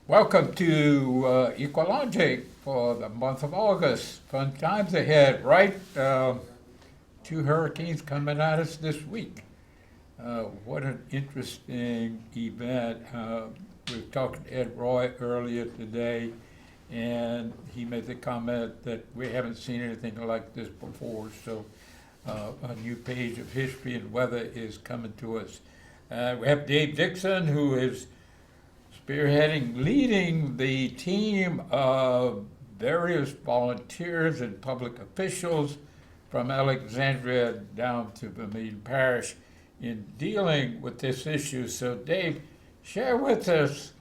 Welcome to Ecologic for the month of August. Fun times ahead, right? Two hurricanes coming at us this week. What an interesting event. We were talking to Ed Roy earlier today, and he made the comment that we haven't seen anything like this before, so a new page of history and weather is coming to us. We have Dave Dixon, who is leading the team of various volunteers and public officials from Alexandria down to Vermilion Parish in dealing with this issue. So Dave, share with us,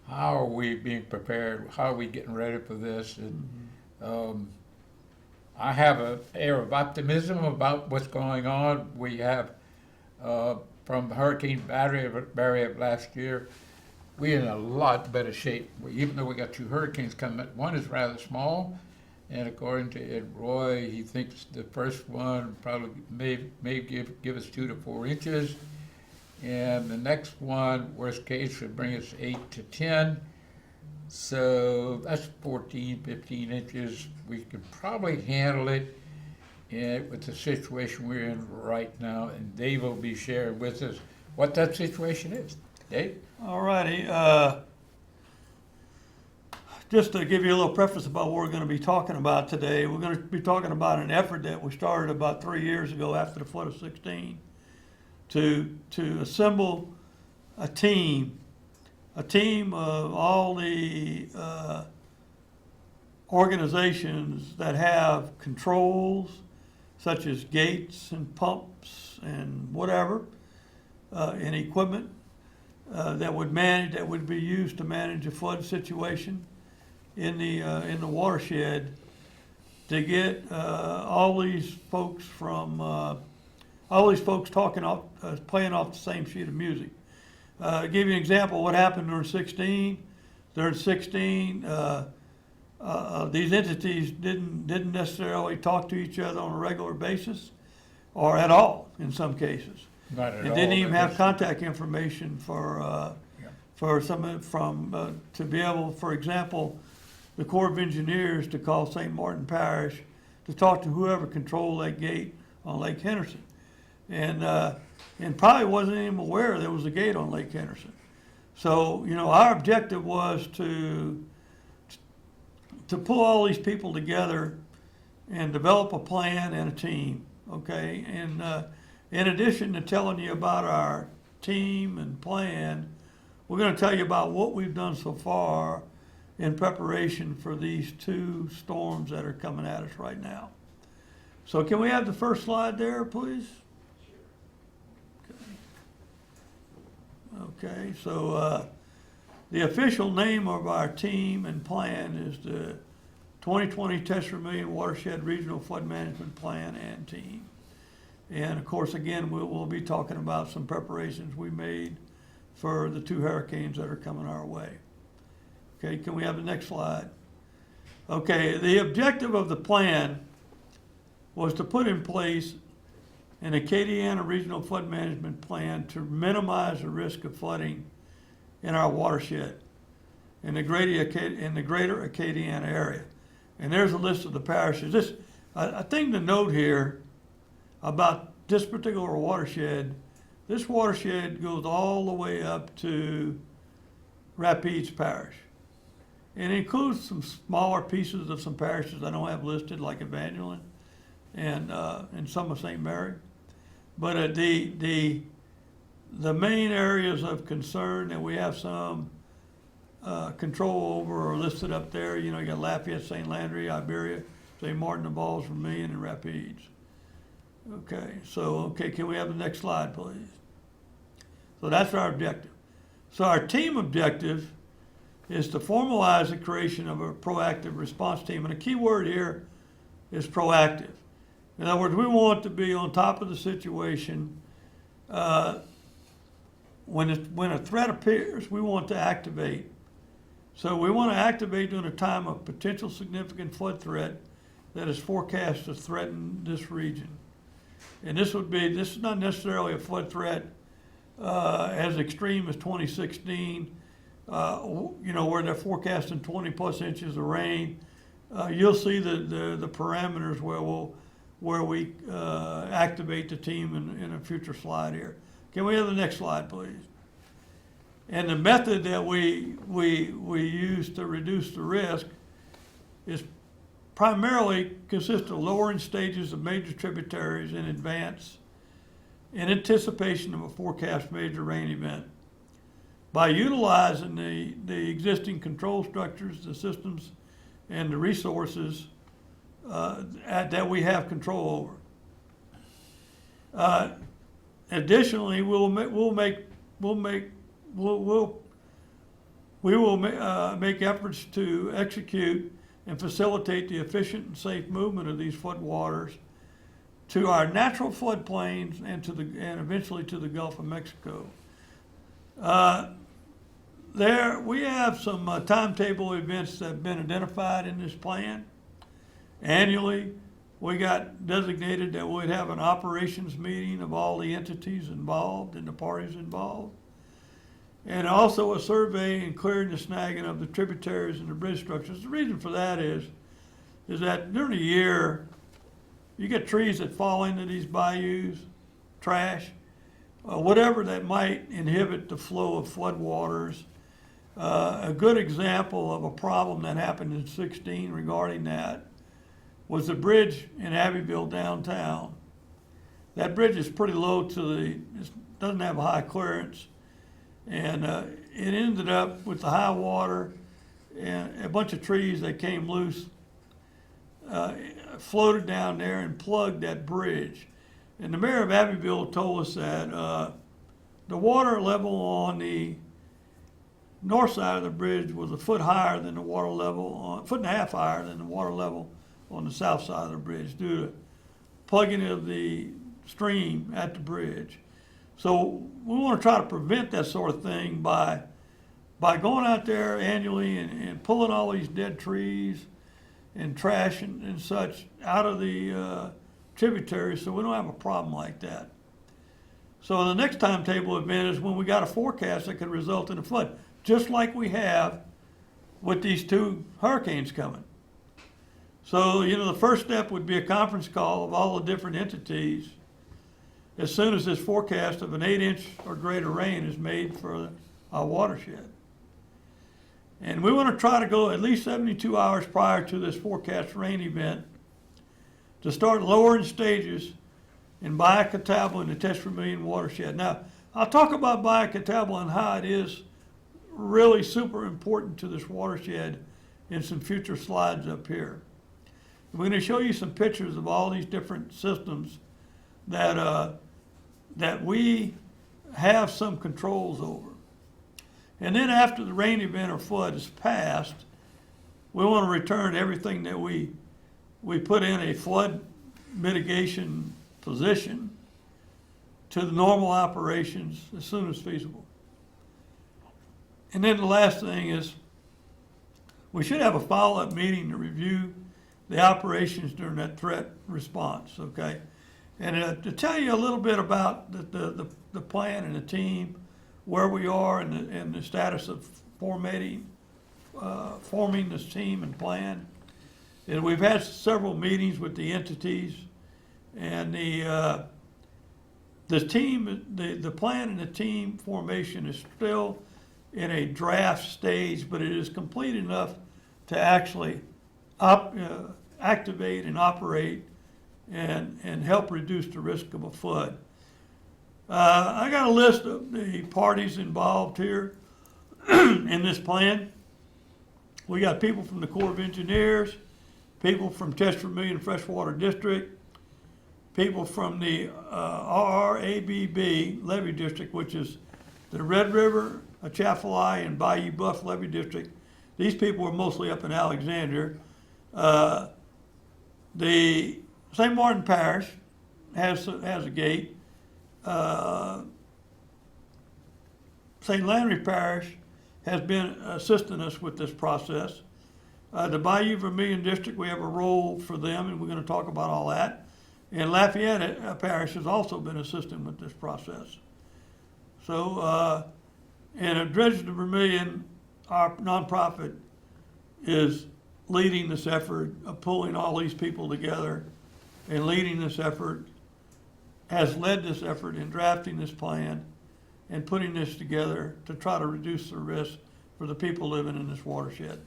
how are we being prepared? How are we getting ready for this? And, I have an air of optimism about what's going on. We have, from Hurricane Barry of last year, we're in a lot better shape. Even though we got two hurricanes coming, one is rather small, and according to Ed Roy, he thinks the first one probably may give us 2 to 4 inches, and the next one, worst case, should bring us 8 to 10. So that's 14, 15 inches. We could probably handle it with the situation we're in right now, and Dave will be sharing with us what that situation is. Dave? All righty. Just to give you a little preface about what we're going to be talking about today, we're going to be talking about an effort that we started about 3 years ago after the flood of 16 to assemble a team of all the organizations that have controls such as gates and pumps and whatever, and equipment that would be used to manage a flood situation in the watershed, to get all these folks playing off the same sheet of music. To give you an example, what happened during 16? During 16, these entities didn't necessarily talk to each other on a regular basis, or at all in some cases. Not at It all. didn't even have contact information to be able, for example, the Corps of Engineers to call St. Martin Parish to talk to whoever controlled that gate on Lake Henderson, and probably wasn't even aware there was a gate on Lake Henderson. So our objective was to pull all these people together and develop a plan and a team. Okay, and in addition to telling you about our team and plan, we're going to tell you about what we've done so far in preparation for these two storms that are coming at us right now. So can we have the first slide there, please? Okay, so the official name of our team and plan is the 2020 Test Vermilion Watershed Regional Flood Management Plan and Team. And of course, again, we'll be talking about some preparations we made for the two hurricanes that are coming our way. Okay, can we have the next slide? Okay, the objective of the plan was to put in place an Acadiana Regional Flood Management Plan to minimize the risk of flooding in our watershed in the greater Acadiana area. And there's a list of the parishes. A thing to note here about this particular watershed, this watershed goes all the way up to Rapides Parish. And it includes some smaller pieces of some parishes I don't have listed, like Evangeline and some of St. Mary. But the main areas of concern that we have some control over are listed up there. You got Lafayette, St. Landry, Iberia, St. Martin, the Balls, Vermilion, and Rapides. Okay, can we have the next slide, please? So that's our objective. So our team objective is to formalize the creation of a proactive response team. And a key word here is proactive. In other words, we want to be on top of the situation. When a threat appears, we want to activate. So we want to activate during a time of potential significant flood threat that is forecast to threaten this region. And this is not necessarily a flood threat as extreme as 2016, you know, where they're forecasting 20+ inches of rain, you'll see the parameters where we activate the team in a future slide here. Can we have the next slide, please? And the method that we use to reduce the risk is primarily consists of lowering stages of major tributaries in advance in anticipation of a forecast major rain event. By utilizing the existing control structures, the systems, and the resources that we have control over. Additionally, we will make efforts to execute and facilitate the efficient and safe movement of these floodwaters to our natural floodplains and eventually to the Gulf of Mexico. We have some timetable events that have been identified in this plan. Annually, we got designated that we'd have an operations meeting of all the entities involved and the parties involved. And also a survey and clearing the snagging of the tributaries and the bridge structures. The reason for that is that during the year, you get trees that fall into these bayous, trash, whatever that might inhibit the flow of floodwaters. A good example of a problem that happened in 2016 regarding that was the bridge in Abbeville downtown. That bridge is pretty low it doesn't have a high clearance. And it ended up with the high water and a bunch of trees that came loose, floated down there and plugged that bridge. And the mayor of Abbeville told us that the water level on the north side of the bridge was a foot higher than the water level, foot and a half higher than the water level on the south side of the bridge due to plugging of the stream at the bridge. So we want to try to prevent that sort of thing by going out there annually and pulling all these dead trees and trash and such out of the tributaries so we don't have a problem like that. So the next timetable event is when we got a forecast that could result in a flood, just like we have with these two hurricanes coming. So, you know, the first step would be a conference call of all the different entities as soon as this forecast of an 8-inch or greater rain is made for our watershed. And we want to try to go at least 72 hours prior to this forecast rain event to start lowering stages in Bayou-Catawba and the Test Vermilion watershed. Now, I'll talk about Bayou-Catawba and how it is really super important to this watershed in some future slides up here. We're going to show you some pictures of all these different systems that we have some controls over. And then after the rain event or flood is passed, we want to return everything that we put in a flood mitigation position to the normal operations as soon as feasible. And then the last thing is we should have a follow-up meeting to review the operations during that threat response, okay? And to tell you a little bit about the plan and the team, where we are and the status of forming this team and plan. And we've had several meetings with the entities, and the team, the plan and the team formation is still in a draft stage, but it is complete enough to actually activate and operate and help reduce the risk of a flood. I got a list of the parties involved here in this plan. We got people from the Corps of Engineers, people from Test Vermilion Freshwater District, people from the RRABB Levee District, which is the Red River, Atchafalaya, and Bayou Bluff Levee District. These people were mostly up in Alexandria. The St. Martin Parish has a gate. St. Landry Parish has been assisting us with this process. The Bayou Vermilion District, we have a role for them, and we're going to talk about all that. And Lafayette Parish has also been assisting with this process. So, and Dredge to Vermilion our nonprofit is leading this effort of pulling all these people together and leading this effort, has led this effort in drafting this plan and putting this together to try to reduce the risk for the people living in this watershed.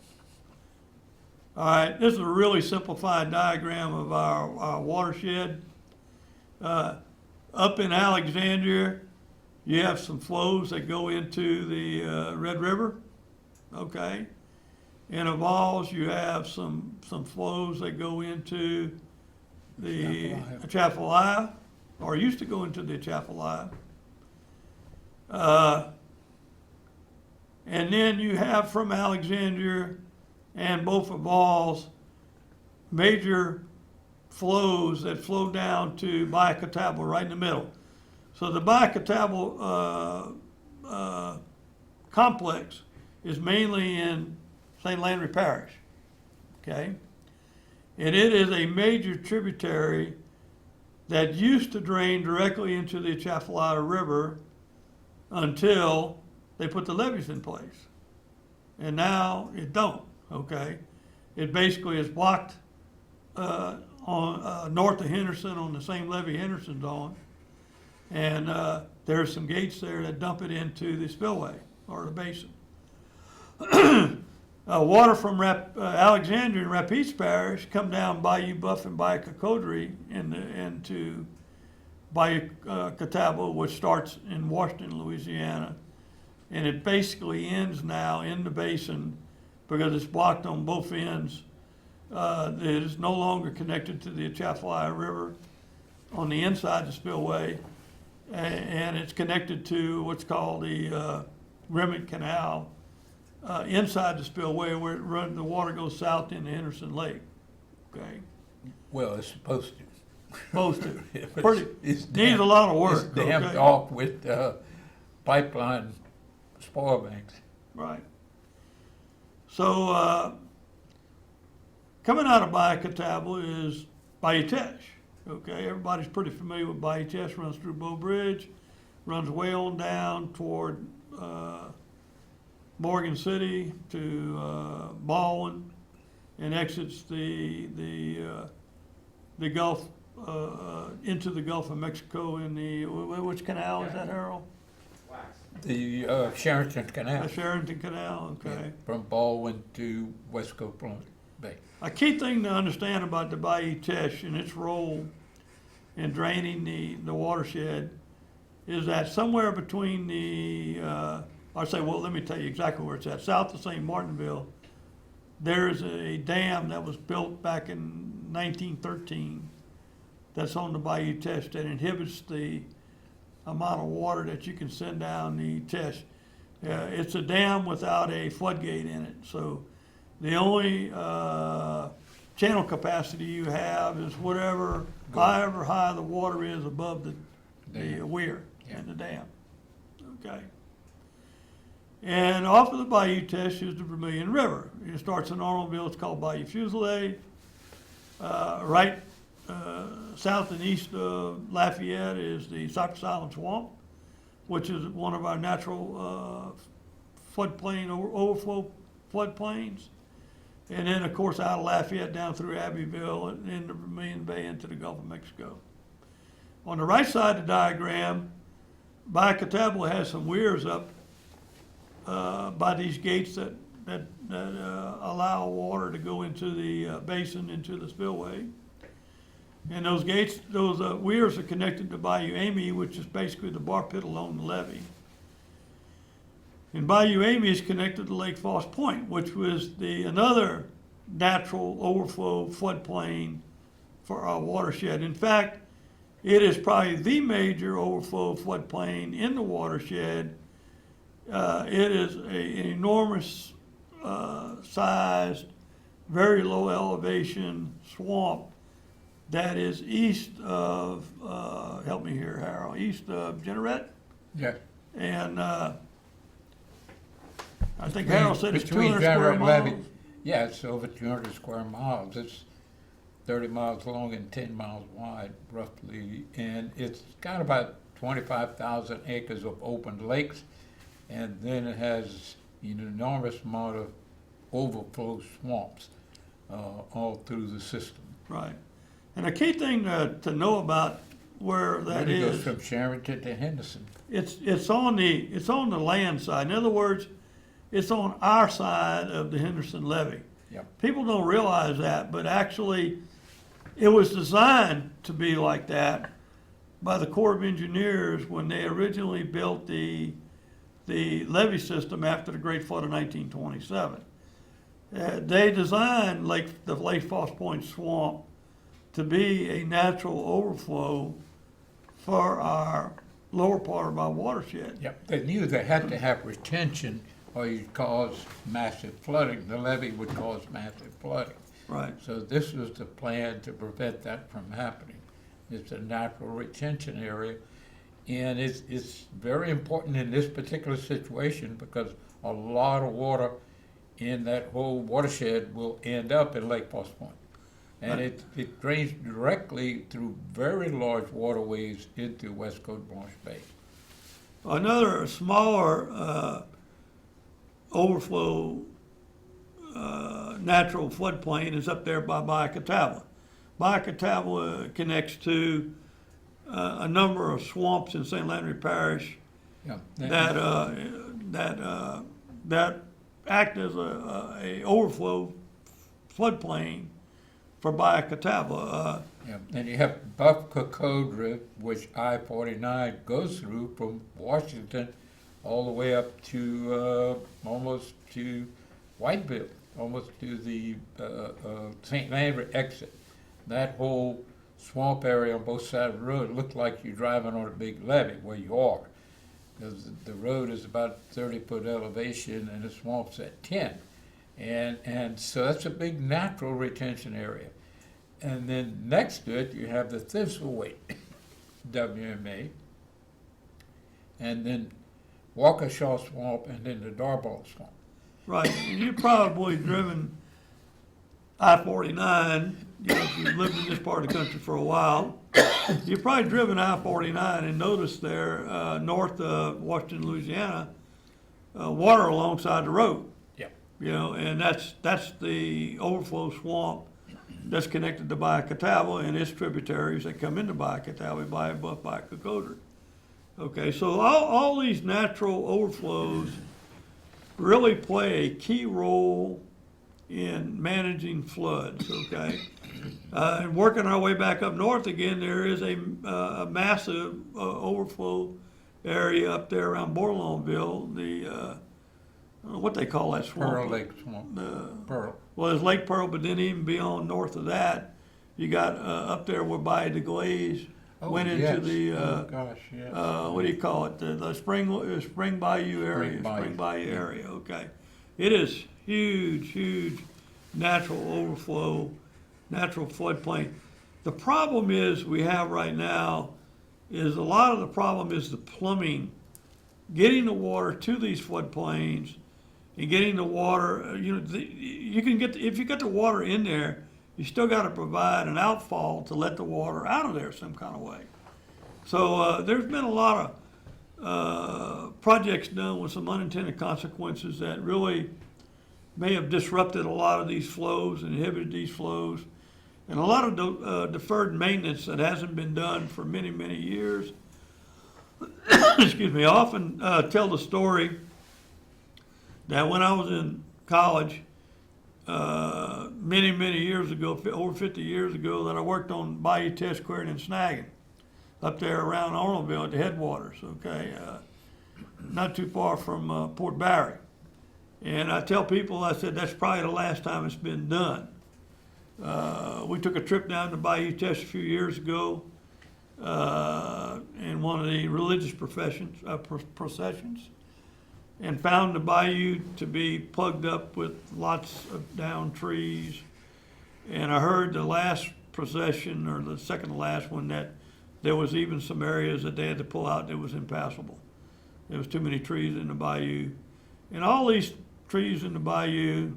All right, this is a really simplified diagram of our watershed. Up in Alexandria, you have some flows that go into the Red River, okay? In Avals, you have some flows that go into the Atchafalaya, or used to go into the Atchafalaya. And then you have from Alexandria and both Avals major flows that flow down to Baycatable right in the middle. So the Baycatable complex is mainly in St. Landry Parish, okay? And it is a major tributary that used to drain directly into the Atchafalaya River until they put the levees in place. And now it don't, okay? It basically is blocked on north of Henderson on the same levee Henderson's on. And there's some gates there that dump it into the spillway or the basin. Water from Alexandria and Rapides Parish come down Bayou Buff and Bayou Cocodrie into Bayou Catawba, which starts in Washington, Louisiana. And it basically ends now in the basin because it's blocked on both ends. It is no longer connected to the Atchafalaya River on the inside of the spillway. And it's connected to what's called the Remick Canal inside the spillway where the water goes south into Henderson Lake, okay? Well, it's supposed to. Supposed to. It's Needs a lot of work, It's dammed okay? off with pipeline spoil banks. Right. So, coming out of Bayou Catawba is Bayou Teche, okay? Everybody's pretty familiar with Bayou Teche, runs through Bow Bridge, runs way on down toward Morgan City to Baldwin, and exits the Gulf into the Gulf of Mexico in the which canal is that, Harold? The Sherrington Canal. The Sherrington Canal, okay. Yeah, from Baldwin to West Copeland Bay. A key thing to understand about the Bayou Teche and its role in draining the watershed is that somewhere between let me tell you exactly where it's at. South of St. Martinville, there's a dam that was built back in 1913 that's on the Bayou Teche that inhibits the amount of water that you can send down the Teche. It's a dam without a floodgate in it, so the only channel capacity you have is however high the water is above the weir and the dam, okay? And off of the Bayou Teche is the Vermilion River. It starts in Arnoldville, it's called Bayou Fusilier. Right south and east of Lafayette is the Cypress Island Swamp, which is one of our natural floodplain, overflow floodplains. And then, of course, out of Lafayette down through Abbeville and into Vermilion Bay into the Gulf of Mexico. On the right side of the diagram, Bayou Catawba has some weirs up by these gates that allow water to go into the basin, into the spillway. And those gates, those weirs are connected to Bayou Amy, which is basically the bar pit along the levee. And Bayou Amy is connected to Lake Foss Point, which was another natural overflow floodplain for our watershed. In fact, it is probably the major overflow floodplain in the watershed. It is an enormous sized, very low elevation swamp that is east of, help me here, Harold, east of Jeanerette. Yeah. And I think Harold said it's Between 200 square Jeanerette and miles. Levy, yeah, it's over 200 square miles. It's 30 miles long and 10 miles wide, roughly. And it's got about 25,000 acres of open lakes. And then it has an enormous amount of overflow swamps all through the system. Right. And the key thing to know about where that It goes is, from Sherrington to Henderson. it's on the land side. In other words, it's on our side of the Henderson levee. Yep. People don't realize that, but actually, it was designed to be like that by the Corps of Engineers when they originally built the levee system after the Great Flood of 1927. They designed the Lake Foss Point Swamp to be a natural overflow for our lower part of our watershed. Yep, they knew they had to have retention or you'd cause massive flooding. The levee would cause massive flooding. Right. So this was the plan to prevent that from happening. It's a natural retention area. And it's very important in this particular situation because a lot of water in that whole watershed will end up in Lake Foss Point. And it drains directly through very large waterways into West Coast Blanche Bay. Another smaller overflow natural floodplain is up there by Catawba. Catawba connects to a number of swamps in St. Landry Parish Yeah. that act as a overflow floodplain for Catawba. Yeah, and you have Buff Cocodra, which I-49 goes through from Washington all the way up to almost to Whiteville, almost to the St. Landry exit. That whole swamp area on both sides of the road looked like you're driving on a big levee where you are. Because the road is about 30-foot elevation and the swamp's at 10. And so that's a big natural retention area. And then next to it, you have the Thistlethwaite WMA, and then Waukesha Swamp, and then the Darboll Swamp. Right, and you've probably driven I-49, if you've lived in this part of the country for a while. You've probably driven I-49 and noticed there, north of Washington, Louisiana, water alongside the road. Yep. And that's the overflow swamp that's connected to Catawba and its tributaries that come into Catawba by Cocodra. Okay, so all these natural overflows really play a key role in managing floods, okay? And working our way back up north again, there is a massive overflow area up there around Bourlonville, I don't know what they call that swamp. Pearl Lake Swamp. Pearl. Well, there's Lake Pearl, but then even beyond north of that, you got up there where by the Glaze went into the what do you call it? The Spring Bayou area. Spring Bayou area. Okay, it is huge natural overflow, natural floodplain. The problem is we have right now is a lot of the problem is the plumbing, getting the water to these floodplains. And getting the water, you can get, if you get the water in there, you still got to provide an outfall to let the water out of there some kind of way. So there's been a lot of projects done with some unintended consequences that really may have disrupted a lot of these flows, inhibited these flows, and a lot of deferred maintenance that hasn't been done for many years. Excuse me. I often tell the story that when I was in college, many years ago, over 50 years ago, that I worked on bayou test clearing and snagging up there around Arnoldville at the headwaters, okay, not too far from Port Barry. And I tell people, I said, that's probably the last time it's been done. We took a trip down to bayou test a few years ago in one of the religious processions. And found the bayou to be plugged up with lots of downed trees. And I heard the last procession, or the second to last one, that there was even some areas that they had to pull out that was impassable. There was too many trees in the bayou. And all these trees in the bayou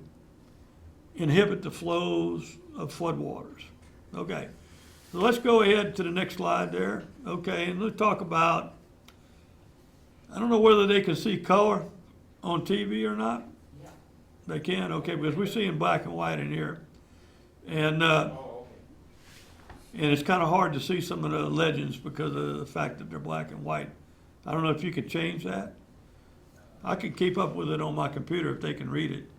inhibit the flows of floodwaters. Okay, so let's go ahead to the next slide there. Okay, and let's talk about, I don't know whether they can see color. on TV or not? Yeah. They can, okay, because we see in black and white in here. And, Oh, okay. and it's kind of hard to see some of the legends because of the fact that they're black and white. I don't know if you could change that. I could keep up with it on my computer if they can read it.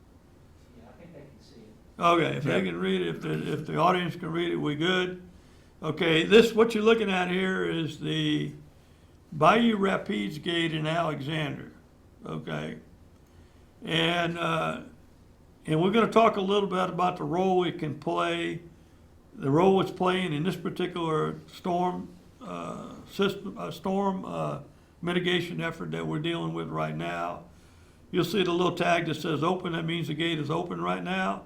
Yeah, I think they can see it. Okay, if they can read it, if the audience can read it, we good. Okay, what you're looking at here is the Bayou Rapides Gate in Alexander, okay? And we're gonna talk a little bit about the role it can play, the role it's playing in this particular storm mitigation effort that we're dealing with right now. You'll see the little tag that says open, that means the gate is open right now.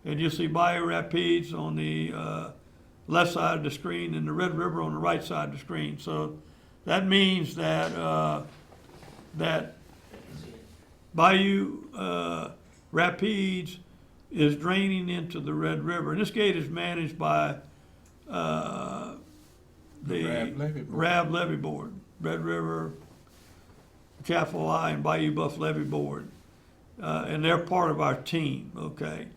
And you'll see Bayou Rapides on the left side of the screen and the Red River on the right side of the screen. So that means that that Bayou Rapides is draining into the Red River. And this gate is managed by the RAB Levee Board, Red River, Chaffalay, and Bayou Buff Levee Board. And they're part of our team, okay?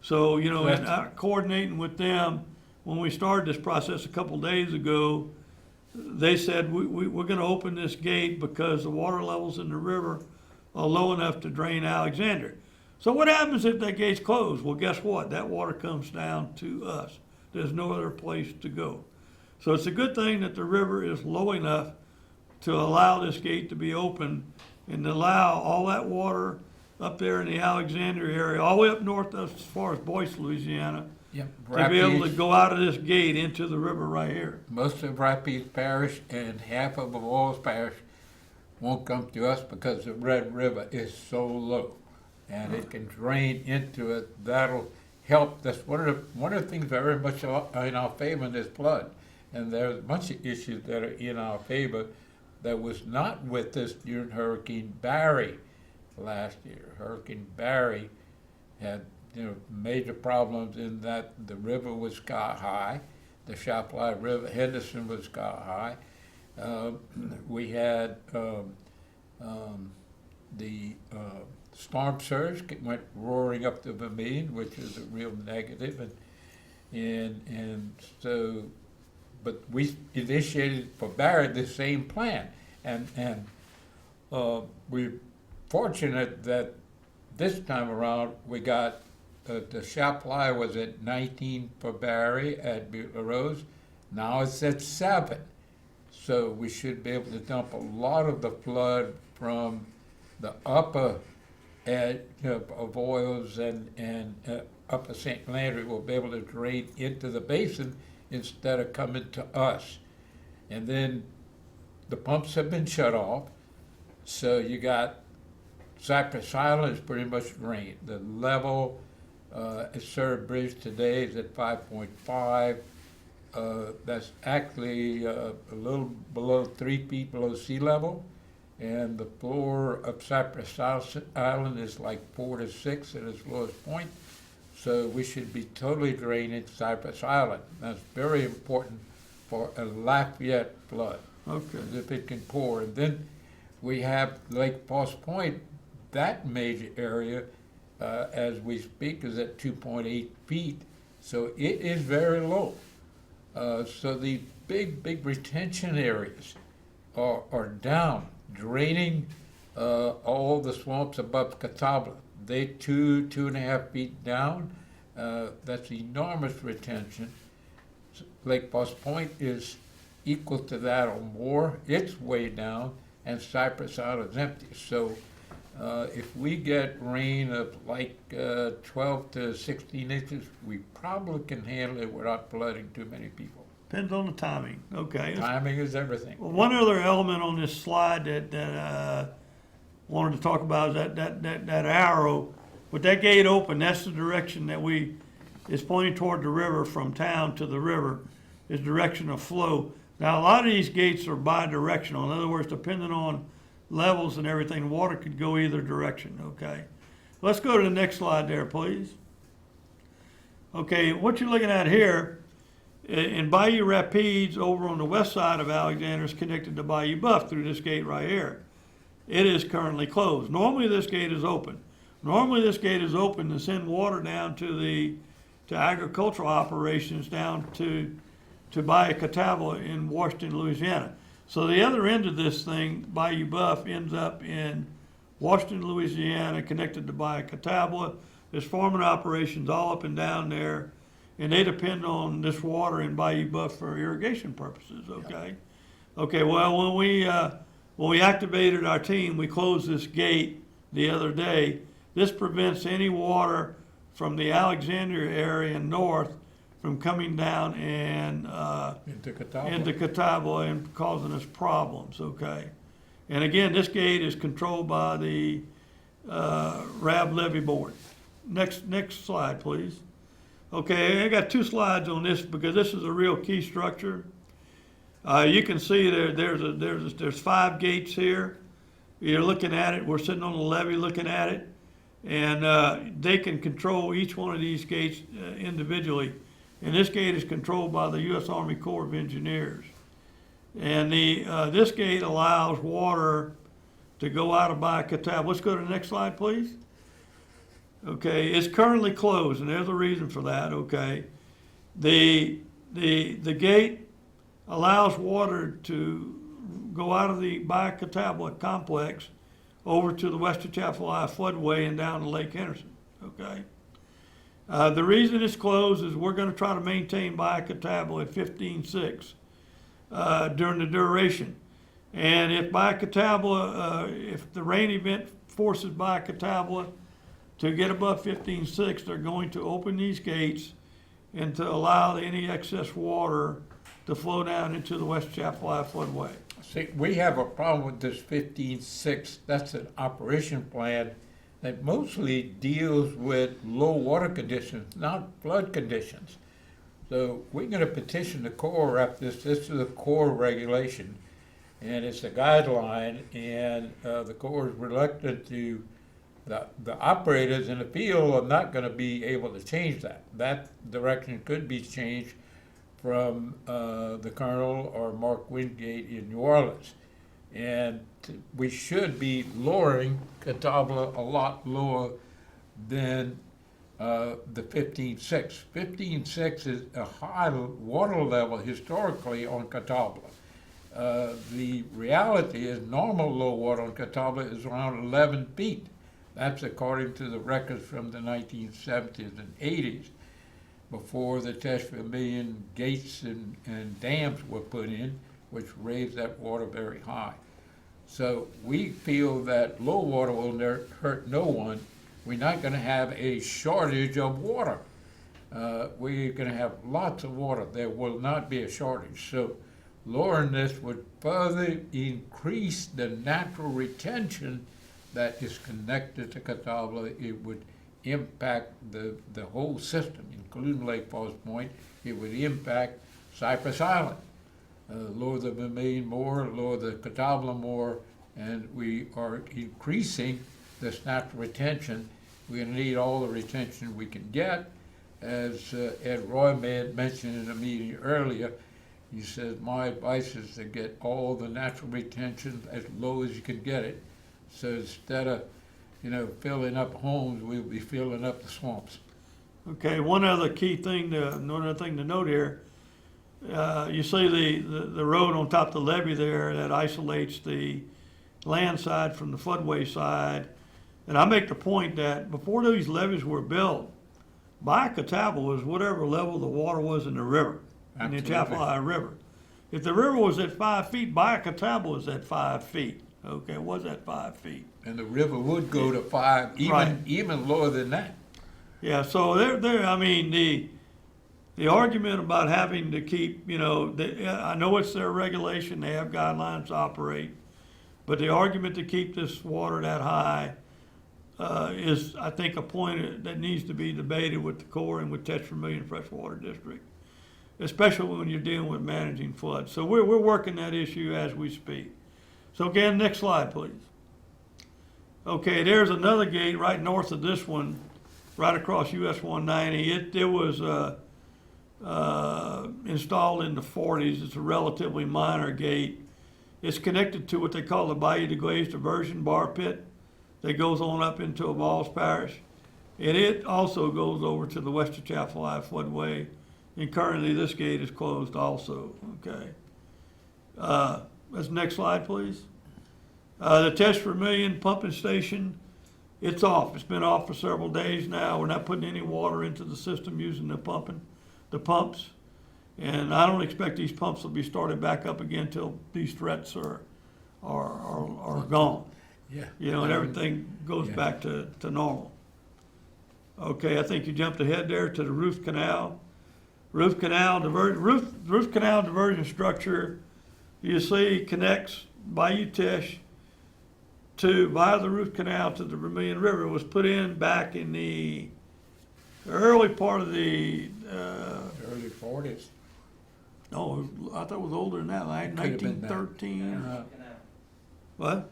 So, you know, in coordinating with them, when we started this process a couple days ago, they said, we're gonna open this gate because the water levels in the river are low enough to drain Alexander. So what happens if that gate's closed? Well, guess what? That water comes down to us. There's no other place to go. So it's a good thing that the river is low enough to allow this gate to be open and allow all that water up there in the Alexander area, all the way up north as far as Boyce, Louisiana, Yep. to be able to go out of this gate into the river right here. Most of Rapides Parish and half of Avoyelles Parish won't come to us because the Red River is so low, and it can drain into it. That'll help. That's one of the things very much in our favor in this flood. And there's a bunch of issues that are in our favor that was not with us during Hurricane Barry last year. Hurricane Barry had major problems in that the river was sky high, the Chappellet River, Henderson was sky high. We had the storm surge went roaring up the Vermilion, which is a real negative, and so, but we initiated for Barry the same plan, and we're fortunate that this time around we got the Chappellet was at 19 for Barry at Butte La Rose. Now it's at 7. So we should be able to dump a lot of the flood from the upper edge of Avoyelles and upper St. Landry will be able to drain into the basin instead of coming to us. And then the pumps have been shut off, so you got Cypress Island is pretty much drained. The level at Surrey Bridge today is at 5.5. That's actually a little below 3 feet below sea level, and the floor of Cypress Island is like 4 to 6 at its lowest point. So we should be totally draining Cypress Island. That's very important for a Lafayette flood. Okay. If it can pour. And then we have Lake Foss Point, that major area, as we speak, is at 2.8 feet. So it is very low. So the big retention areas are down, draining all the swamps above Catawba. They 2.5 feet down. That's enormous retention. Lake Foss Point is equal to that or more. It's way down, and Cypress Island's empty. So if we get rain of like 12 to 16 inches, we probably can handle it without flooding too many people. Depends on the timing, okay. Timing is everything. Well, one other element on this slide that wanted to talk about is that arrow. With that gate open, that's the direction that is pointing toward the river from town to the river, is direction of flow. Now, a lot of these gates are bi-directional. In other words, depending on levels and everything, water could go either direction, okay? Let's go to the next slide there, please. Okay, what you're looking at here, in Bayou Rapides, over on the west side of Alexander, is connected to Bayou Buff through this gate right here. It is currently closed. Normally this gate is open. Normally this gate is open to send water down to agricultural operations down to Bayou Catawba in Washington, Louisiana. So the other end of this thing, Bayou Buff, ends up in Washington, Louisiana, connected to Bayou Catawba. There's farming operations all up and down there, and they depend on this water in Bayou Buff for irrigation purposes, okay? Okay, well, when we activated our team, we closed this gate the other day. This prevents any water from the Alexandria area north from coming down and into Catawba and causing us problems, okay? And again, this gate is controlled by the RAB levy board. Next slide, please. Okay, I got 2 slides on this because this is a real key structure. You can see there's 5 gates here. You're looking at it. We're sitting on the levee looking at it, and they can control each one of these gates individually. And this gate is controlled by the U.S. Army Corps of Engineers. And this gate allows water to go out of Bayou Catawba. Let's go to the next slide, please. Okay, it's currently closed, and there's a reason for that. Okay, the gate allows water to go out of the Bayou Catawba complex over to the West Atchafalaya floodway and down to Lake Henderson. Okay. The reason it's closed is we're going to try to maintain Bayou Catawba at 15.6 during the duration. And if Bayou Catawba, if the rain event forces Bayou Catawba to get above 15.6, they're going to open these gates and to allow any excess water to flow down into the West Atchafalaya floodway. See, we have a problem with this 15.6. That's an operation plan that mostly deals with low water conditions, not flood conditions. So we're going to petition the Corps up this. This is a Corps regulation, and it's a guideline, and the Corps is reluctant to, the operators in the field are not going to be able to change that. That direction could be changed from the Colonel or Mark Wingate in New Orleans. And we should be lowering Catawba a lot lower than the 15.6. 15.6 is a high water level historically on Catawba. The reality is normal low water on Catawba is around 11 feet. That's according to the records from the 1970s and 80s, before the test for a million gates and dams were put in, which raised that water very high. So we feel that low water will hurt no one. We're not going to have a shortage of water. We're going to have lots of water. There will not be a shortage. So lowering this would further increase the natural retention that is connected to Catawba. It would impact the whole system, including Lake Falls Point. It would impact Cypress Island. Lower the Vermilion more, lower the Catawba more, and we are increasing this natural retention. We're going to need all the retention we can get. As Ed Roy mentioned in a meeting earlier, he says, my advice is to get all the natural retention as low as you can get it. So instead of, filling up homes, we'll be filling up the swamps. Okay, one other thing to note here. You see the road on top of the levee there that isolates the land side from the floodway side. And I make the point that before these levees were built, Bayou Catawba was whatever level the water was in the river, in the Atchafalaya River. If the river was at 5 feet, Bayou Catawba was at 5 feet. Okay, it was at 5 feet. And the river would go to 5, even lower than that. Yeah, so the argument about having to keep, I know it's their regulation, they have guidelines to operate, but the argument to keep this water that high is, I think, a point that needs to be debated with the Corps and with Tetra Million Freshwater District, especially when you're dealing with managing floods. So we're working that issue as we speak. So again, next slide, please. Okay, there's another gate right north of this one, right across US 190. It was installed in the 40s. It's a relatively minor gate. It's connected to what they call the Bayou de Glace diversion bar pit that goes on up into Avals Parish. And it also goes over to the West Atchafalaya floodway. And currently this gate is closed also, okay? Let's next slide, please. The test for million pumping station, it's off. It's been off for several days now. We're not putting any water into the system using the pumps. And I don't expect these pumps will be started back up again till these threats are gone. Yeah. You know, and everything goes Yeah. back to normal. Okay, I think you jumped ahead there to the roof canal. Roof canal diversion structure, you see connects Bayou Teche via the roof canal to the Vermilion River. It was put in back in the early part of the, Early 40s. no, I thought it was older than that, like Could have been that. 1913. Canal. What?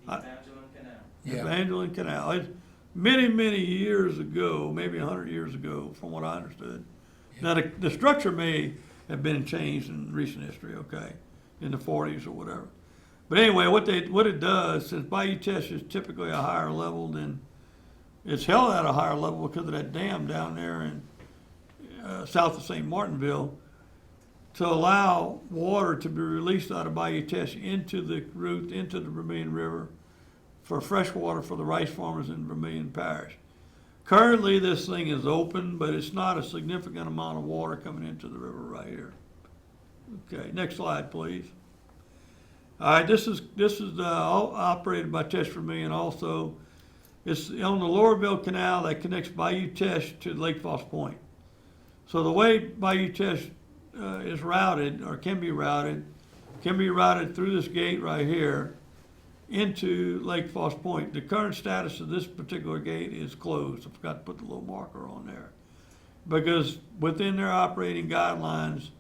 The Evangeline Canal. Yeah. Evangeline Canal. It's many years ago, maybe 100 years ago, from what I understood. Now, the structure may have been changed in recent history, okay, in the 40s or whatever. But anyway, what it does, since Bayou Teche is typically a higher level than, it's held at a higher level because of that dam down there in south of St. Martinville, to allow water to be released out of Bayou Teche into the route, into the Vermilion River, for fresh water for the rice farmers in Vermilion Parish. Currently, this thing is open, but it's not a significant amount of water coming into the river right here. Okay, next slide, please. All right, this is operated by Teche Vermilion also. It's on the Lowerville Canal that connects Bayou Teche to Lake Foss Point. So the way Bayou Teche is routed, or can be routed through this gate right here into Lake Foss Point. The current status of this particular gate is closed. I forgot to put the little marker on there. Because within their operating guidelines,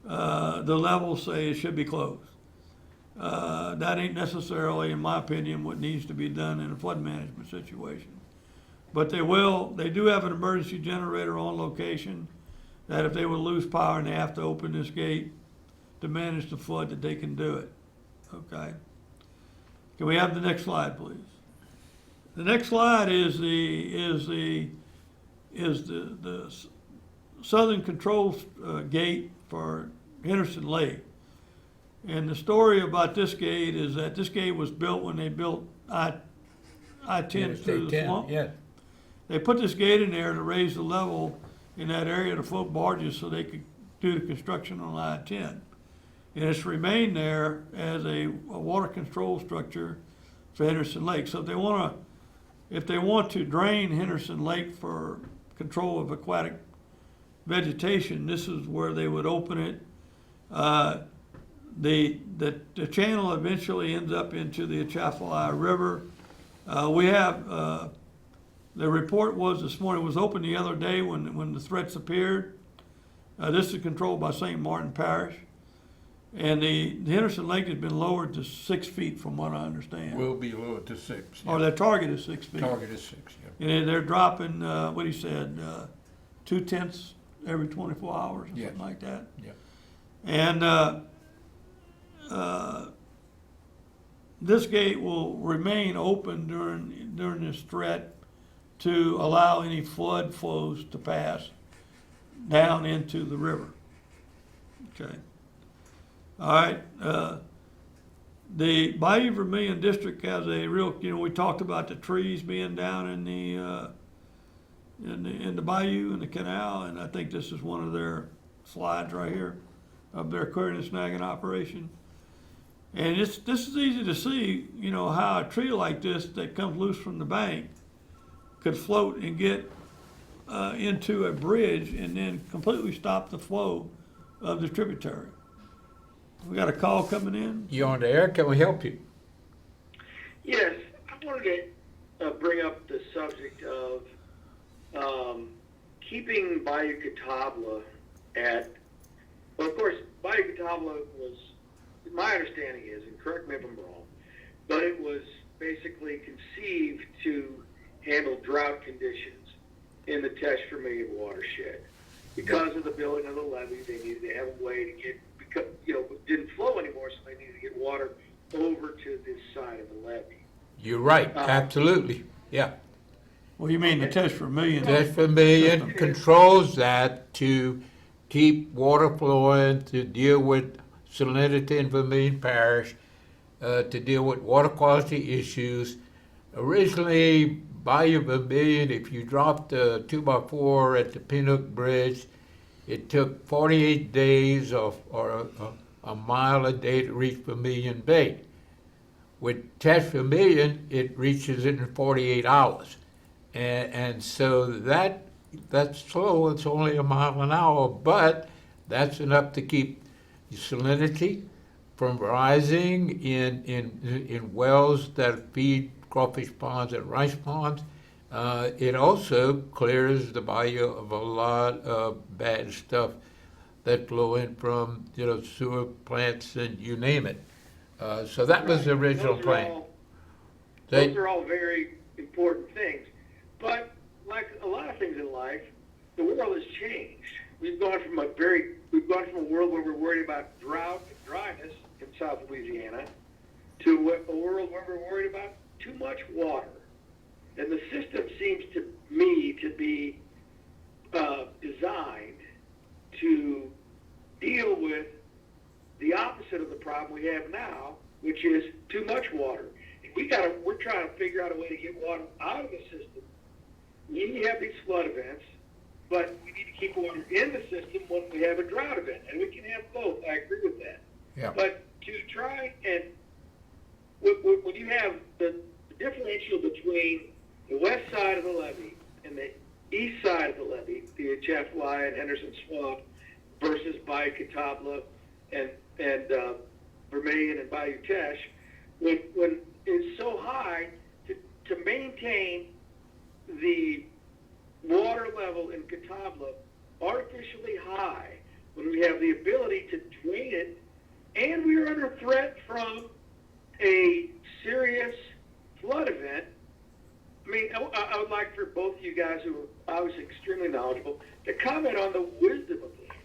the levels say it should be closed. That ain't necessarily, in my opinion, what needs to be done in a flood management situation. But they do have an emergency generator on location that if they would lose power and they have to open this gate to manage the flood, that they can do it, okay? Can we have the next slide, please? The next slide is the southern control gate for Henderson Lake. And the story about this gate is that this gate was built when they built I-10 through the swamp. Yeah. They put this gate in there to raise the level in that area to float barges so they could do the construction on I-10. And it's remained there as a water control structure for Henderson Lake. So if they want to drain Henderson Lake for control of aquatic vegetation, this is where they would open it. The channel eventually ends up into the Atchafalaya River. The report was this morning, it was open the other day when the threats appeared. This is controlled by St. Martin Parish. And the Henderson Lake has been lowered to 6 feet from what I understand. Will be lowered to 6. Or their target is 6 feet. Target is 6, yeah. And they're dropping, what he said, 2/10 every 24 hours or Yes. something like that. Yeah. And this gate will remain open during this threat to allow any flood flows to pass down into the river. Okay. All right. The Bayou Vermilion District has a real, we talked about the trees being down in the bayou and the canal, and I think this is one of their slides right here of their clearing and snagging operation. And this is easy to see, how a tree like this that comes loose from the bank could float and get into a bridge and then completely stop the flow of the tributary. We got a call coming in. You on the air? Can we help you? Yes, I wanted to bring up the subject of keeping Bayou Catawba well, of course, Bayou Catawba was, my understanding is, and correct me if I'm wrong, but it was basically conceived to handle drought conditions in the Teche Vermilion watershed. Because of the building of the levee, they needed to have a way to didn't flow anymore, so they needed to get water over to this side of the levee. You're right, absolutely, yeah. Well, you mean the test for million? Test per million controls that to keep water flowing, to deal with salinity in Vermilion Parish, to deal with water quality issues. Originally, Bayou Vermilion, if you dropped a 2x4 at the Pinhook Bridge, it took 48 days or a mile a day to reach Vermilion Bay. With Test Vermilion, it reaches it in 48 hours. And so that's slow, it's only a mile an hour, but that's enough to keep the salinity from rising in wells that feed crawfish ponds and rice ponds. It also clears the bayou of a lot of bad stuff that flow in from sewer plants and you name it. So that was the original plan. Those are all very important things. But like a lot of things in life, the world has changed. We've gone from a world where we're worried about drought and dryness in South Louisiana to a world where we're worried about too much water. And the system seems to me to be designed to deal with the opposite of the problem we have now, which is too much water. We're trying to figure out a way to get water out of the system. We have these flood events, but we need to keep water in the system when we have a drought event, and we can have both. I agree with that. Yeah. But to try and when you have the differential between the west side of the levee and the east side of the levee, the Chaffly and Henderson Swamp, versus Bayou Catawba and Vermilion and Bayou Teche, when it's so high, to maintain the water level in Catawba artificially high, when we have the ability to drain it, and we are under threat from a serious flood event. I mean, I would like for both of you guys, who are obviously extremely knowledgeable, to comment on the wisdom of this.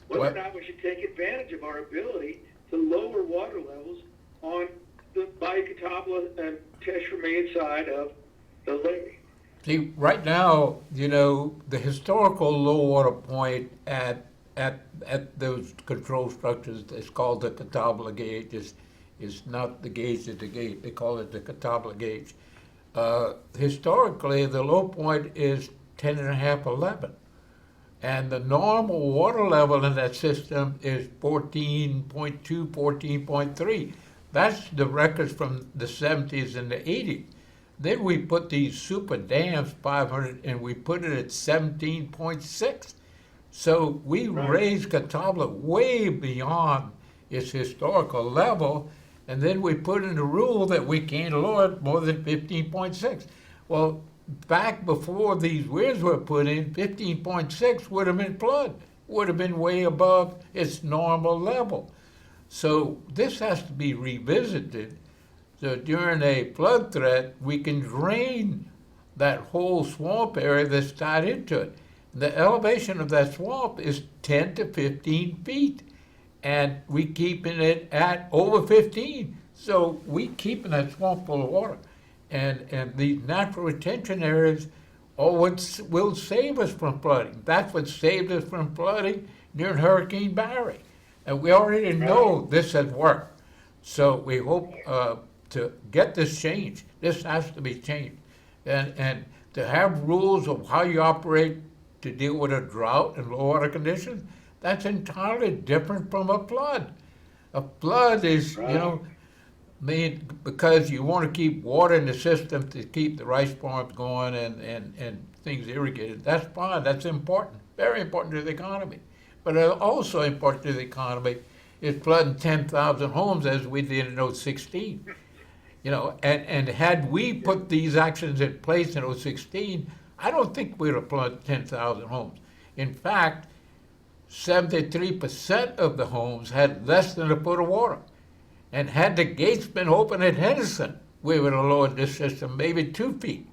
Whether or not we should take advantage of our ability to lower water levels on the Bayou Catawba and Teche Vermilion side of the levee. See, right now, the historical low water point at those control structures is called the Catawba gauge. Is not the gauge at the gate. They call it the Catawba gauge. Historically, the low point is 10.5, 11. And the normal water level in that system is 14.2, 14.3. That's the records from the 70s and the 80s. Then we put these super dams, 500, and we put it at 17.6. So we raised Catawba way beyond its historical level, and then we put in a rule that we can't lower it more than 15.6. Well, back before these weirs were put in, 15.6 would have been flood, would have been way above its normal level. So this has to be revisited. So during a flood threat, we can drain that whole swamp area that's tied into it. The elevation of that swamp is 10 to 15 feet, and we keeping it at over 15. So we keeping that swamp full of water. And these natural retention areas are what will save us from flooding. That's what saved us from flooding during Hurricane Barry. And we already know this has worked. So we hope to get this changed. This has to be changed. And to have rules of how you operate to deal with a drought and low water conditions, that's entirely different from a flood. A flood is, because you want to keep water in the system to keep the rice farms going and things irrigated. That's fine, that's important, very important to the economy. But also important to the economy is flooding 10,000 homes as we did in 2016. And had we put these actions in place in 2016, I don't think we'd have flooded 10,000 homes. In fact, 73% of the homes had less than a foot of water. And had the gates been open at Henderson, we would have lowered this system maybe 2 feet.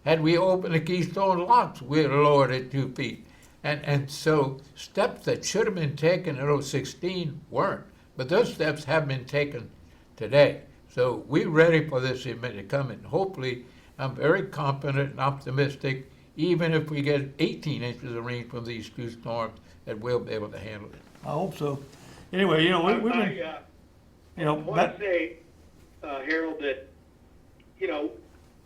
Had we opened the Keystone locks, we would have lowered it 2 feet. And so steps that should have been taken in 2016 weren't, but those steps have been taken today. So we're ready for this event to come, and hopefully, I'm very confident and optimistic, even if we get 18 inches of rain from these two storms, that we'll be able to handle it. I hope so. Anyway, we've been, I want to say, Harold, that,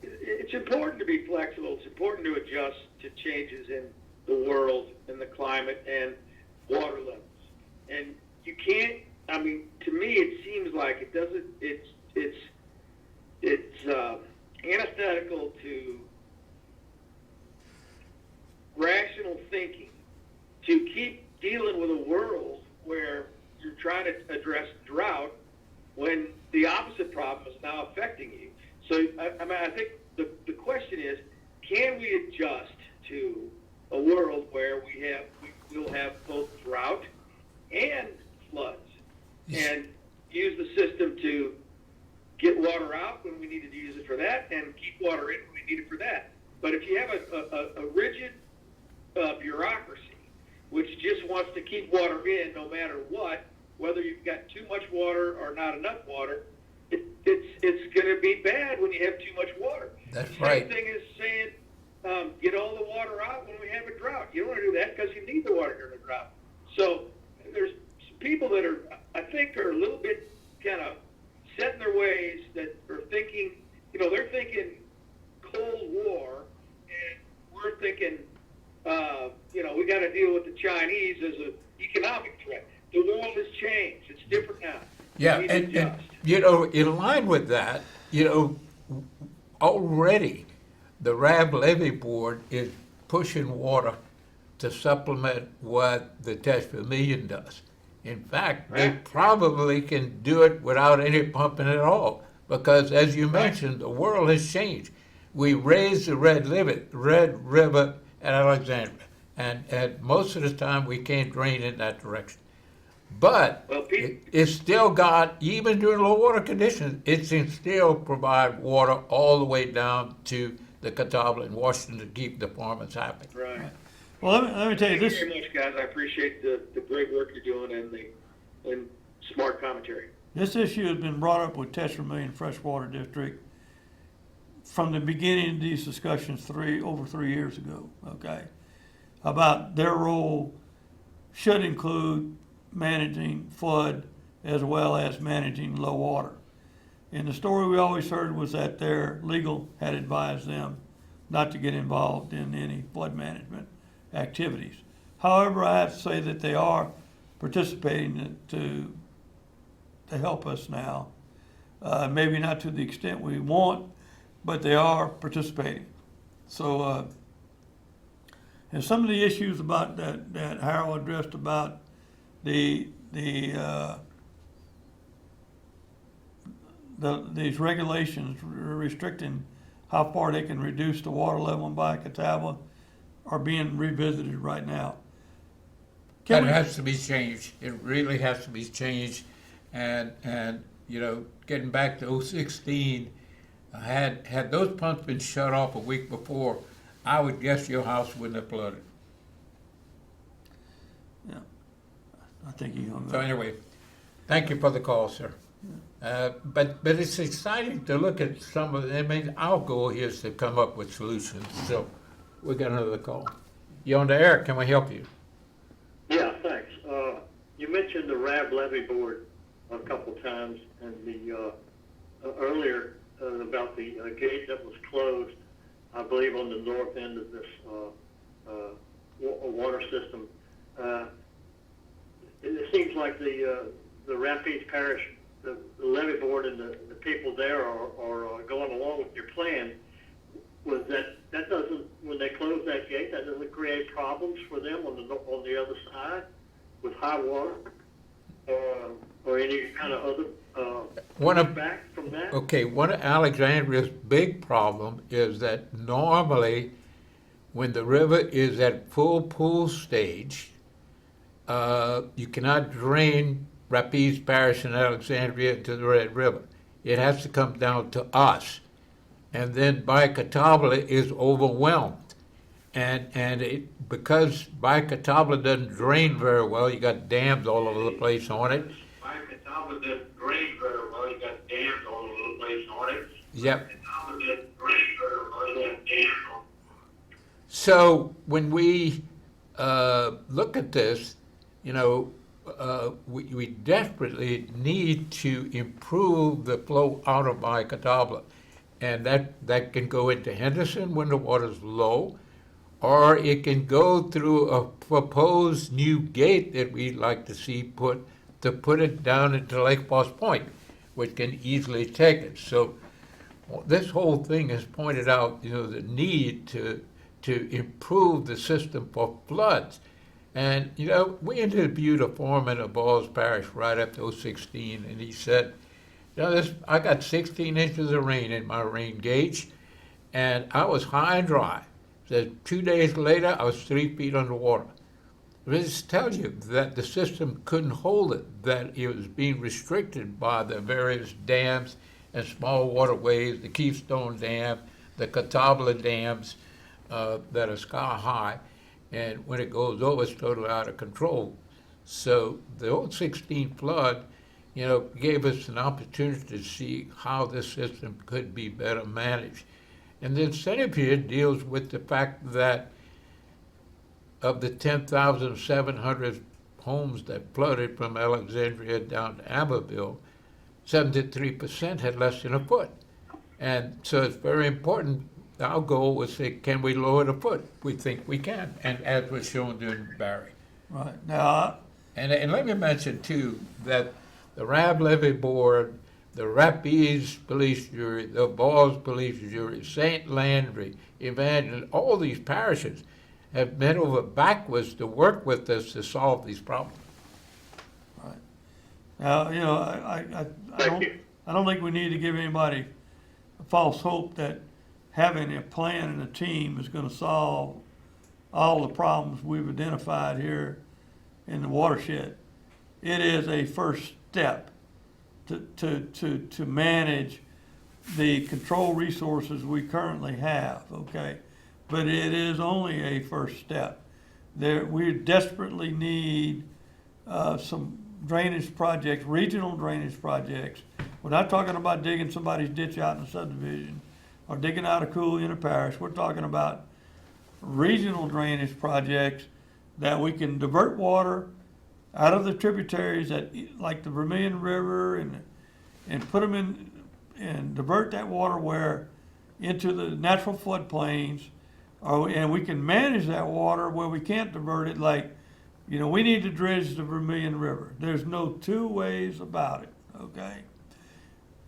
it's important to be flexible. It's important to adjust to changes in the world and the climate and water levels. And you can't, to me, it seems like it doesn't, it's antithetical to rational thinking to keep dealing with a world where you're trying to address drought when the opposite problem is now affecting you. So, I think the question is, can we adjust to a world where we'll have both drought and floods, and use the system to get water out when we needed to use it for that, and keep water in when we need it for that? But if you have a rigid bureaucracy which just wants to keep water in no matter what, whether you've got too much water or not enough water, it's going to be bad when you have too much water. That's Same right. thing as saying, get all the water out when we have a drought. You don't want to do that because you need the water during a drought. So there's some people that I think are a little bit kind of set in their ways, that are thinking, they're thinking Cold War, and we're thinking, we got to deal with the Chinese as an economic threat. The world has changed. It's different now. Yeah, We need to adjust. in line with that, already the RAB levy board is pushing water to supplement what the test per million does. In fact, they Right. probably can do it without any pumping at all, because as you mentioned, the world has changed. We raised the Red River at Alexandria, and most of the time we can't drain in that direction. But Well, it's still got, even during low water conditions, it can still provide water all the way down to the Catawba and Washington to keep the farmers happy. Right. well, let me tell you Thank you this. very much, guys. I appreciate the great work you're doing and smart commentary. This issue has been brought up with Tetra Million Freshwater District from the beginning of these discussions over 3 years ago, okay? About their role should include managing flood as well as managing low water. And the story we always heard was that their legal had advised them not to get involved in any flood management activities. However, I have to say that they are participating to help us now. Maybe not to the extent we want, but they are participating. So, and some of the issues about that Harold addressed about these regulations restricting how far they can reduce the water level by Catawba are being revisited right now. That has to be changed. It really has to be changed. And getting back to 2016, had those pumps been shut off a week before, I would guess your house wouldn't have flooded. Yeah, I think he hung So up. anyway, thank you for the call, sir. But it's exciting to look at some of our goal here is to come up with solutions. So we got another call. You're on the air. Can we help you? Yeah, thanks. You mentioned the RAB levy board a couple times, and the earlier about the gate that was closed, I believe on the north end of this water system. It seems like the Rapides Parish, the levy board, and the people there are going along with your plan. Was that doesn't, when they close that gate, that doesn't create problems for them on the other side with high water or any kind of other back from that? Okay, one of Alexandria's big problem is that normally when the river is at full pool stage, you cannot drain Rapides Parish and Alexandria into the Red River. It has to come down to us. And then by Catawba is overwhelmed. And because Catawba doesn't drain very well, you got dams all over the place on it. Catawba doesn't drain very well, you got dams all over the place on it. Yep. Catawba doesn't drain very well, you got dams on it. So when we look at this, you know, we desperately need to improve the flow out of Catawba. And that can go into Henderson when the water's low, or it can go through a proposed new gate that we'd like to see put it down into Lake Foss Point, which can easily take it. So this whole thing has pointed out, you know, the need to improve the system for floods. And, you know, we interviewed a foreman of Balls Parish right after 2016, and he said, you know, I got 16 inches of rain in my rain gauge, and I was high and dry. Said 2 days later, I was 3 feet underwater. This tells you that the system couldn't hold it, that it was being restricted by the various dams and small waterways, the Keystone Dam, the Catawba dams that are sky high, and when it goes over, it's totally out of control. So the 2016 flood, you know, gave us an opportunity to see how this system could be better managed. And the incentive here deals with the fact that of the 10,700 homes that flooded from Alexandria down to Abbeville, 73% had less than a foot. And so it's very important. Our goal was to say, can we lower the foot? We think we can, and as was shown during Barry. Right. Now, And let me mention, too, that the RAB Levy Board, the Rapides Police Jury, the Balls Police Jury, St. Landry, Evangeline, all these parishes have bent over backwards to work with us to solve these problems. right. Now, you know, Thank you. I don't think we need to give anybody a false hope that having a plan and a team is gonna solve all the problems we've identified here in the watershed. It is a first step to manage the control resources we currently have, okay? But it is only a first step. We desperately need some drainage projects, regional drainage projects. We're not talking about digging somebody's ditch out in a subdivision or digging out a coulee in a parish. We're talking about regional drainage projects that we can divert water out of the tributaries that, like the Vermilion River, and put them in and divert that water into the natural floodplains, and we can manage that water where we can't divert it. Like, you know, we need to dredge the Vermilion River. There's no two ways about it. Okay.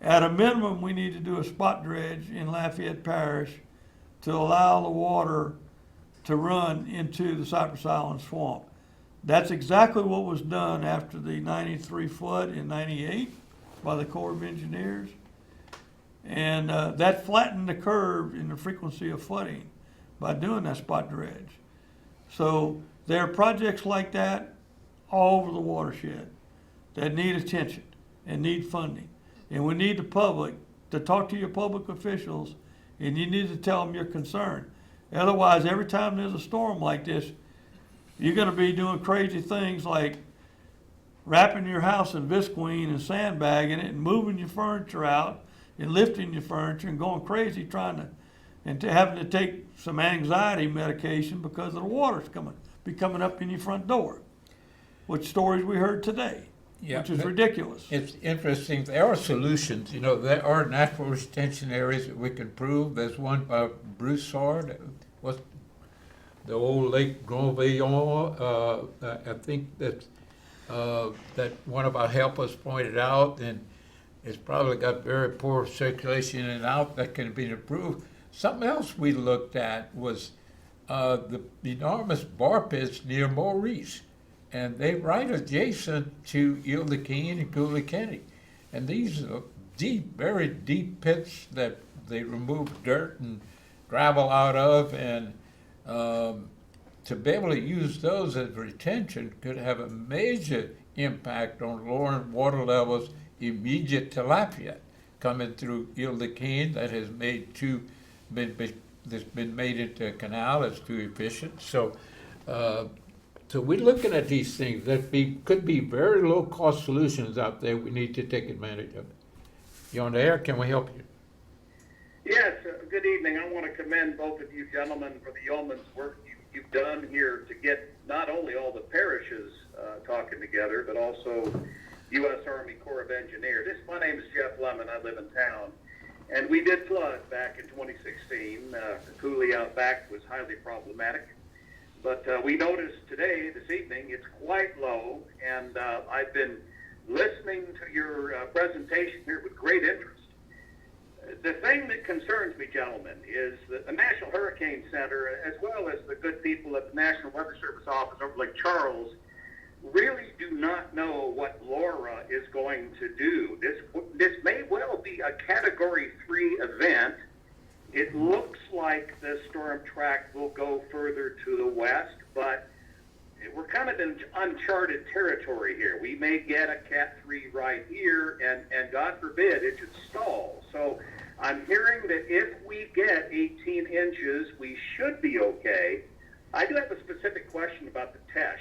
At a minimum, we need to do a spot dredge in Lafayette Parish to allow the water to run into the Cypress Island swamp. That's exactly what was done after the 93 flood in 98 by the Corps of Engineers. And that flattened the curve in the frequency of flooding by doing that spot dredge. So there are projects like that all over the watershed that need attention and need funding. And we need the public to talk to your public officials, and you need to tell them you're concerned. Otherwise, every time there's a storm like this, you're gonna be doing crazy things like wrapping your house in visqueen and sandbagging it and moving your furniture out and lifting your furniture and going crazy having to take some anxiety medication because of the water's coming up in your front door, which stories we heard today, Yeah, which is but ridiculous. It's interesting. There are solutions. You know, there are natural retention areas that we can prove. There's one by Broussard, what's the old Lake Grand Veillon. I think that one of our helpers pointed out, and it's probably got very poor circulation in and out that can be improved. Something else we looked at was the enormous bar pits near Maurice, and they right adjacent to Ile de Cane and Cooley County. And these are deep, very deep pits that they remove dirt and gravel out of, and to be able to use those as retention could have a major impact on lowering water levels immediate to Lafayette, coming through Ile de Cane that has made been that's been made into a canal is too efficient. So we're looking at these things that could be very low-cost solutions out there. We need to take advantage of it. You on the air? Can we help you? Yes, good evening. I want to commend both of you gentlemen for the yeoman's work you've done here to get not only all the parishes talking together, but also U.S. Army Corps of Engineers. My name is Jeff Lemon. I live in town. And we did flood back in 2016. The coulee out back was highly problematic. But we noticed this evening, it's quite low. And I've been listening to your presentation here with great interest. The thing that concerns me, gentlemen, is that the National Hurricane Center, as well as the good people at the National Weather Service office over Lake Charles, really do not know what Laura is going to do. This may well be a Category 3 event. It looks like the storm track will go further to the west, but we're kind of in uncharted territory here. We may get a Cat 3 right here, and God forbid it should stall. So I'm hearing that if we get 18 inches, we should be okay. I do have a specific question about the Tesh.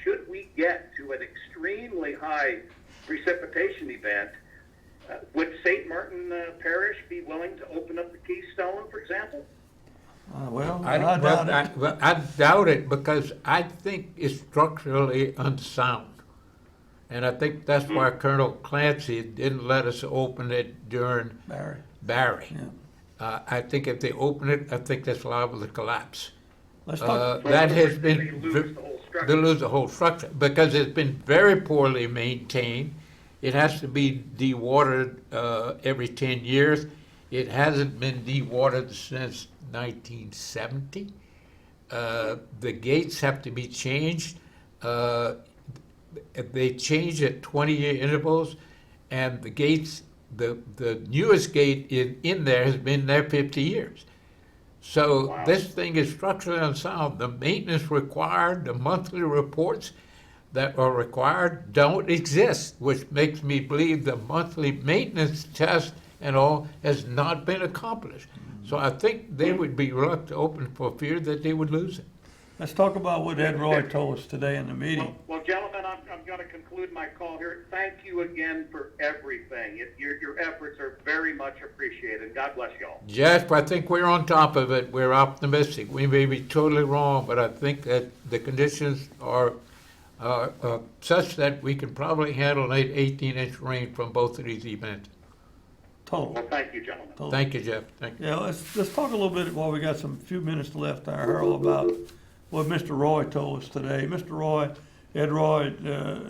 Should we get to an extremely high precipitation event, would St. Martin Parish be willing to open up the Keystone, for example? I doubt it because I think it's structurally unsound. And I think that's why Colonel Clancy didn't let us open it during Barry. Yeah. I think if they open it, I think that's liable to collapse. Let's talk. That has been, They lose the whole structure. they lose the whole structure because it's been very poorly maintained. It has to be dewatered every 10 years. It hasn't been dewatered since 1970. The gates have to be changed. They change at 20-year intervals, and the gates, the newest gate in there has been there 50 years. So Wow. This thing is structurally unsound. The maintenance required, the monthly reports that are required don't exist, which makes me believe the monthly maintenance test and all has not been accomplished. So I think they would be reluctant to open for fear that they would lose it. Let's talk about what Ed Roy told us today in the meeting. Well, gentlemen, I'm going to conclude my call here. Thank you again for everything. Your efforts are very much appreciated. God bless you all. Jeff, I think we're on top of it. We're optimistic. We may be totally wrong, but I think that the conditions are such that we can probably handle an 18-inch rain from both of these events. Total. Well, thank you, gentlemen. Total. Thank you, Jeff. Thank you. Yeah, let's talk a little bit while we got some few minutes left there, Harold, about what Mr. Roy told us today. Mr. Roy, Ed Roy,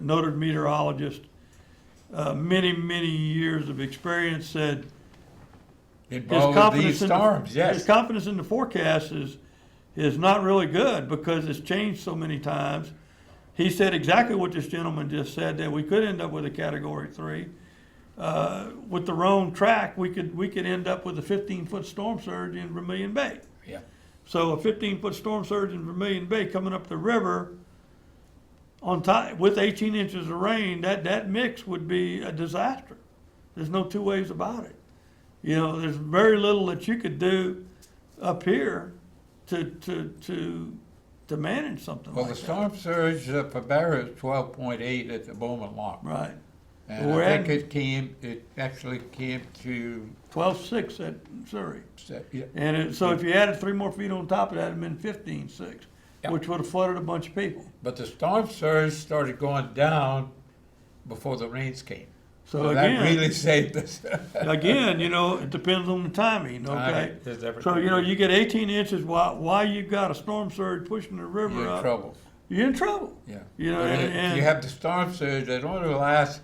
noted meteorologist, many years of experience, said Involved with these storms, his yes. confidence in the forecast is not really good because it's changed so many times. He said exactly what this gentleman just said, that we could end up with a Category 3. With the wrong track, we could end up with a 15-foot storm surge in Vermilion Bay. Yeah. So a 15-foot storm surge in Vermilion Bay coming up the river on top with 18 inches of rain, that mix would be a disaster. There's no two ways about it. You know, there's very little that you could do up here to manage something Well, like the that. storm surge for Barry is 12.8 at the Bowman Lock. Right. And We're I think at- it actually came to, 12.6 at Surrey. yeah, And so if you added 3 more feet on top of that, it'd been 15.6, Yeah. which would have flooded a bunch of people. but the storm surge started going down before the rains came. So that again, really saved us. again, you know, it depends on the timing, okay? Timing is everything. So, you know, you get 18 inches while you've got a storm surge pushing the river You're in up. trouble. You're in trouble. Yeah. You know, But and you have the storm surge that only lasts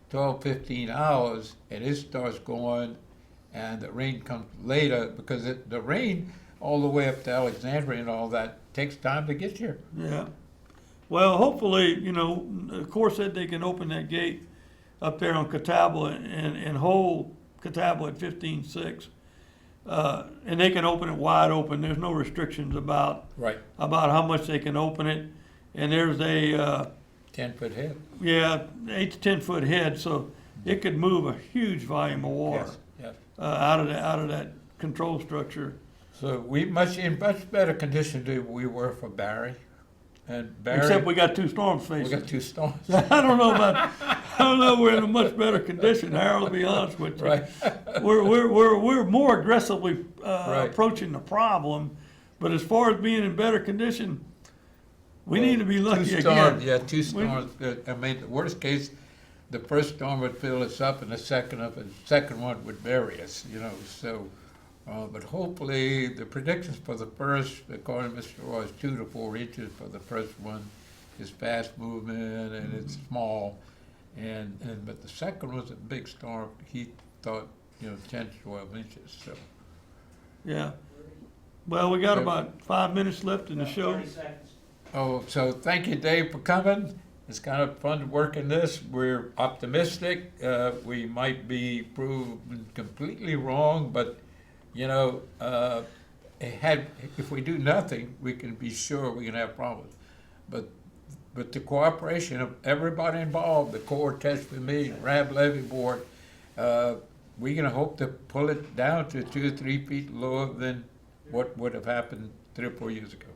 12, 15 hours, and it starts going, and the rain comes later because the rain all the way up to Alexandria and all that takes time to get here. Yeah. Well, hopefully, you know, the Corps said they can open that gate up there on Catawba and hold Catawba at 15.6. And they can open it wide open. There's no restrictions about Right. how much they can open it. And there's a 10-foot head. 8 to 10 foot head, so it could move a huge volume of water Yes, yes. out of that control structure. So we much in much better condition than we were for Barry. And Barry, Except we got two storms we facing. got two storms. I don't know we're in a much better condition, Harold, to be honest with you. Right. We're more aggressively, Right. approaching the problem, but as far as being in better condition, we need to be lucky Two again. storms, yeah, two storms. I mean, the worst case, the first storm would fill us up, and the second one would bury us. You know, so. But hopefully, the predictions for the first, according to Mr. Roy, is 2 to 4 inches for the first one. Is fast moving and it's small, but the second was a big storm. He thought 10 to 12 inches. So. Yeah. Well, we got Yeah. about 5 minutes left in the show. 30 seconds. Oh, so thank you, Dave, for coming. It's kind of fun to work in this. We're optimistic. We might be proven completely wrong, but if we do nothing, we can be sure we can have problems. But the cooperation of everybody involved, the Corps, Test Me, RAB Levy Board, we're going to hope to pull it down to 2 or 3 feet lower than what would have happened 3 or 4 years ago.